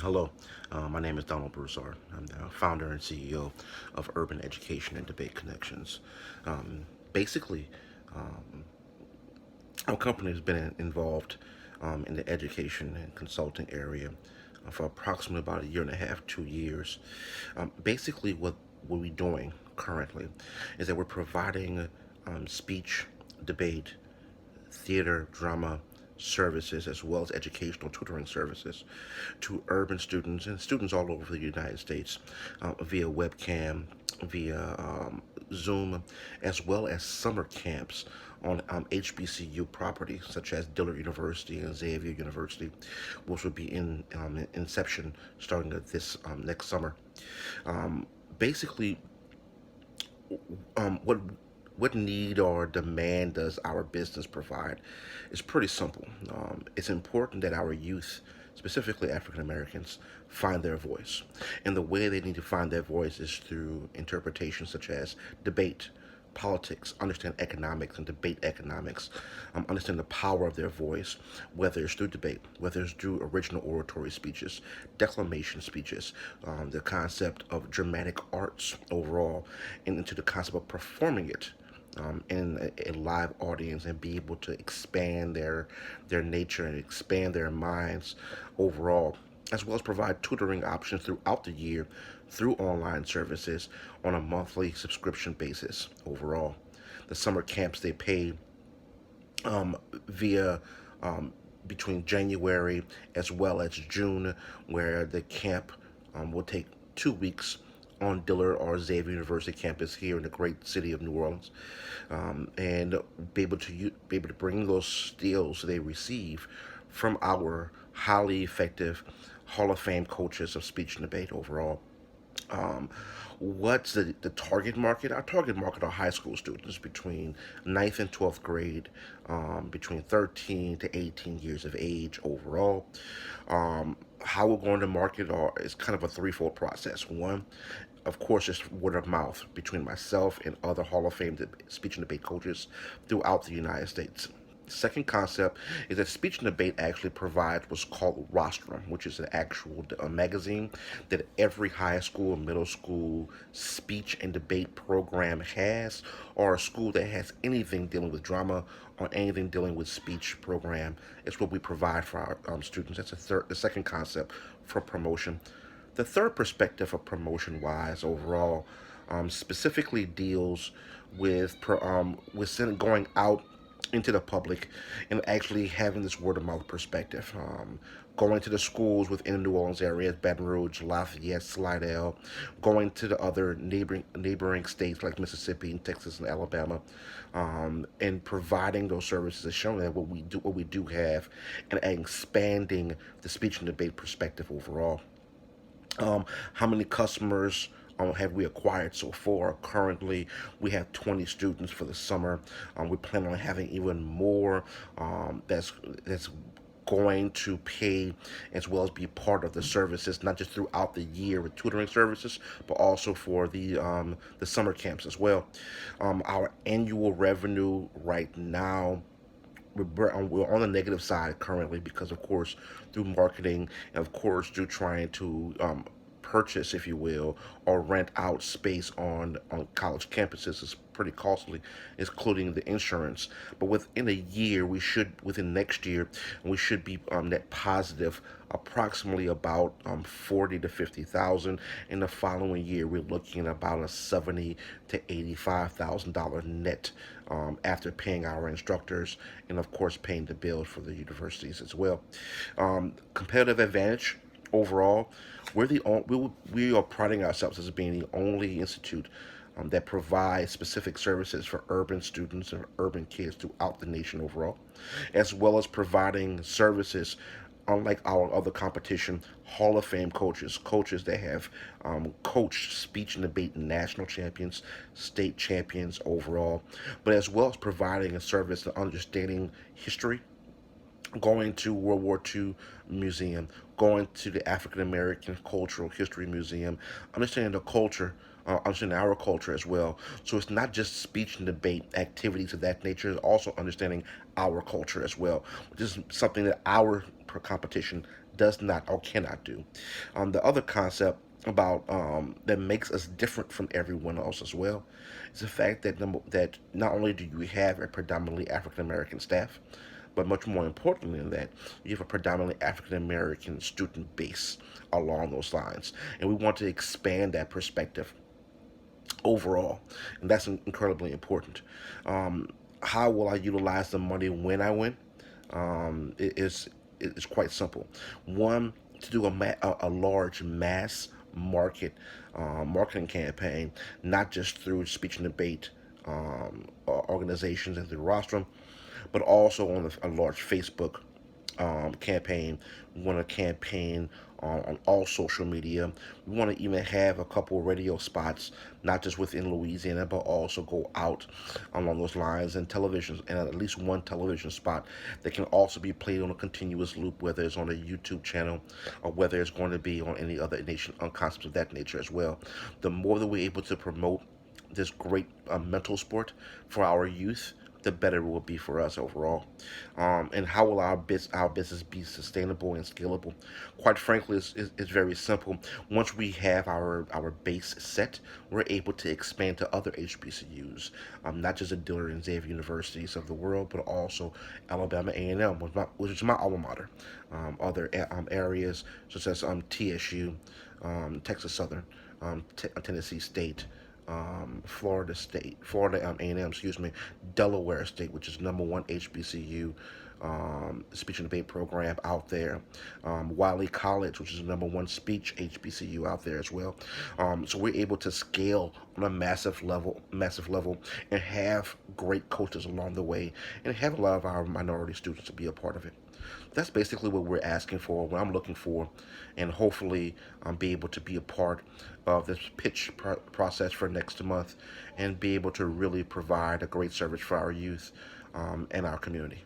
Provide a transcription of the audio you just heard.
Hello, my name is Donald Broussard. I'm the founder and CEO of Urban Education and Debate Connections. Um, basically, um, our company has been involved in the education and consulting area for approximately about a year and a half, 2 years. Basically, what we're doing currently is that we're providing speech, debate, theater, drama services, as well as educational tutoring services to urban students and students all over the United States via webcam, via Zoom, as well as summer camps on HBCU property, such as Dillard University and Xavier University, which will be in inception starting this next summer. Um, basically, what need or demand does our business provide? It's pretty simple. It's important that our youth, specifically African Americans, find their voice, and the way they need to find their voice is through interpretations such as debate, politics, understand economics and debate economics, understand the power of their voice, whether it's through debate, whether it's through original oratory speeches, declamation speeches, the concept of dramatic arts overall, and into the concept of performing it in a live audience and be able to expand their nature and expand their minds overall, as well as provide tutoring options throughout the year through online services on a monthly subscription basis overall. The summer camps they pay via um, between January as well as June, where the camp will take 2 weeks on Dillard or Xavier University campus here in the great city of New Orleans, and be able to bring those skills they receive from our highly effective Hall of Fame coaches of speech and debate overall. Um, what's the target market? Our target market are high school students between ninth and 12th grade, between 13 to 18 years of age overall. How we're going to market is kind of a threefold process. One, of course, just word of mouth between myself and other Hall of Fame speech and debate coaches throughout the United States. Second concept is that speech and debate actually provides what's called rostrum, which is an actual magazine that every high school, middle school speech and debate program has, or a school that has anything dealing with drama or anything dealing with speech program. It's what we provide for our students. That's the second concept for promotion. The third perspective of promotion wise overall specifically deals with going out into the public and actually having this word of mouth perspective. Going to the schools within the New Orleans area, Baton Rouge, Lafayette, Slidell, going to the other neighboring states like Mississippi and Texas and Alabama, and providing those services and showing that what we do have, and expanding the speech and debate perspective overall. How many customers have we acquired so far? Currently, we have 20 students for the summer. We plan on having even more. That's going to pay as well as be part of the services, not just throughout the year with tutoring services, but also for the summer camps as well. Our annual revenue right now we're on the negative side currently because, of course, through marketing and, of course, through trying to purchase, if you will, or rent out space on college campuses is pretty costly, including the insurance. But within a year, within next year, we should be net positive, approximately about 40 to 50,000. In the following year, we're looking at about a 70 to $85,000 net after paying our instructors and, of course, paying the bills for the universities as well. Competitive advantage overall, we are priding ourselves as being the only institute that provides specific services for urban students and urban kids throughout the nation overall, as well as providing services. Unlike our other competition, Hall of Fame coaches that have coached speech and debate national champions, state champions overall, but as well as providing a service to understanding history, going to World War II Museum, going to the African American Cultural History Museum, understanding the culture, understanding our culture as well. So it's not just speech and debate activities of that nature, it's also understanding our culture as well, which is something that our competition does not or cannot do. The other concept about that makes us different from everyone else as well is the fact that that not only do you have a predominantly African American staff, but much more importantly than that, you have a predominantly African American student base along those lines, and we want to expand that perspective overall, and that's incredibly important. Um, how will I utilize the money when I win? It's quite simple. One, to do a large mass marketing campaign, not just through speech and debate organizations and through rostrum, but also on a large Facebook campaign. We want to campaign on all social media. We want to even have a couple of radio spots, not just within Louisiana, but also go out along those lines and television, and at least one television spot that can also be played on a continuous loop, whether it's on a YouTube channel or whether it's going to be on any other nation concepts of that nature as well. The more that we're able to promote this great mental sport for our youth, the better it will be for us overall. And how will our business be sustainable and scalable? Quite frankly, it's very simple. Once we have our base set, we're able to expand to other HBCUs, not just the Dillard and Xavier universities of the world, but also Alabama A&M, which is my alma mater. Other areas such as TSU, Texas Southern, Tennessee State, Florida A&M, excuse me, Delaware State, which is number one HBCU speech and debate program out there, Wiley College, which is the number one speech HBCU out there as well. So we're able to scale on a massive level, and have great coaches along the way, and have a lot of our minority students to be a part of it. That's basically what we're asking for, what I'm looking for, and hopefully be able to be a part of this process for next month and be able to really provide a great service for our youth and our community.